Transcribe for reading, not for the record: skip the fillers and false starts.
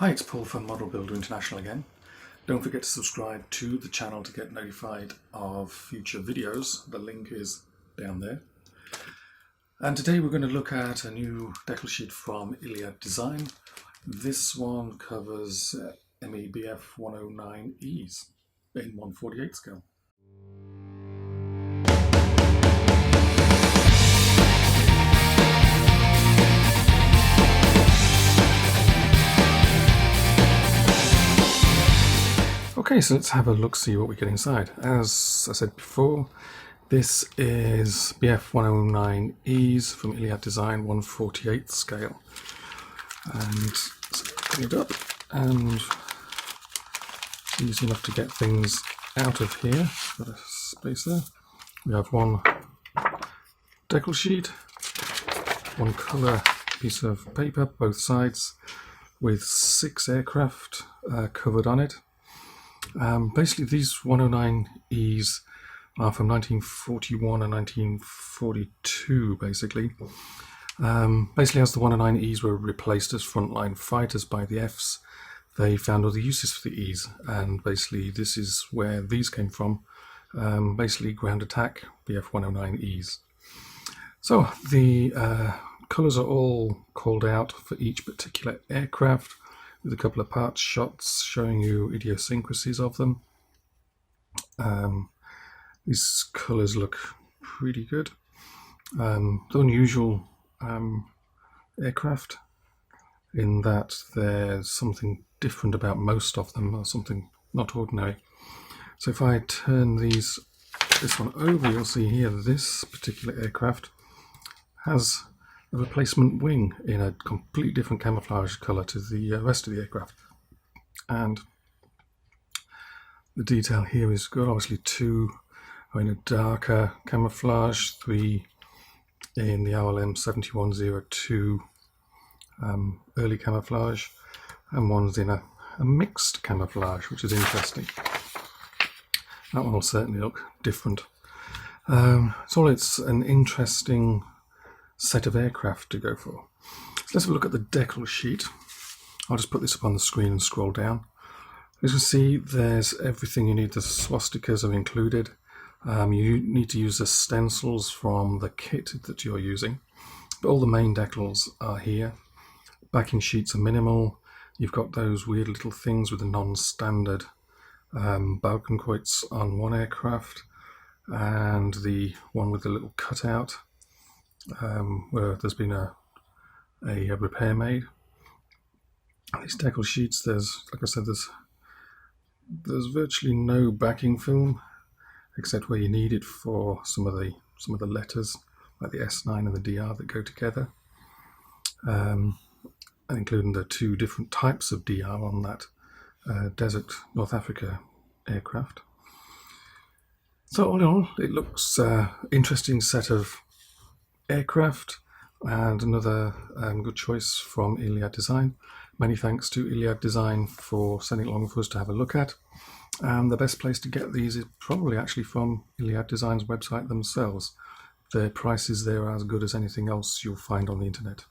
Hi, it's Paul from Model Builder International again. Don't forget to subscribe to the channel to get notified of future videos. The link is down there. And today we're going to look at a new decal sheet from Iliad Design. This one covers MEBF 109Es in 1/48 scale. Okay, so let's have a look, see what we get inside. As I said before, this is BF 109Es from Iliad Design 1/48 scale. And let's open it up, and easy enough to get things out of here. Got a space there. We have one decal sheet, one colour piece of paper, both sides, with 6 aircraft covered on it. Basically, these 109Es are from 1941 and 1942, basically. As the 109Es were replaced as frontline fighters by the Fs, they found other uses for the Es, and basically this is where these came from, basically ground attack BF 109Es. So the colours are all called out for each particular aircraft, with a couple of parts shots showing you idiosyncrasies of them. These colours look pretty good. The unusual aircraft, in that there's something different about most of them, or something not ordinary. So if I turn this one over, you'll see here this particular aircraft has a replacement wing in a completely different camouflage colour to the rest of the aircraft. And the detail here is good. Obviously 2 are in a darker camouflage, 3 in the RLM 7102 early camouflage, and one's in a mixed camouflage, which is interesting. That one will certainly look different. So it's an interesting set of aircraft to go for. So let's have a look at the decal sheet. I'll just put this up on the screen and scroll down. As you can see, there's everything you need. The swastikas are included. You need to use the stencils from the kit that you're using, but all the main decals are here. Backing sheets are minimal. You've got those weird little things with the non-standard Balkenkreuz on one aircraft, and the one with the little cutout where there's been a repair made. These decal sheets, like I said, there's virtually no backing film, except where you need it for some of the letters, like the S9 and the DR that go together, and including the 2 different types of DR on that Desert North Africa aircraft. So all in all, it looks interesting set of aircraft, and another good choice from Iliad Design. Many thanks to Iliad Design for sending it along for us to have a look at. And the best place to get these is probably actually from Iliad Design's website themselves. Their prices there are as good as anything else you'll find on the internet.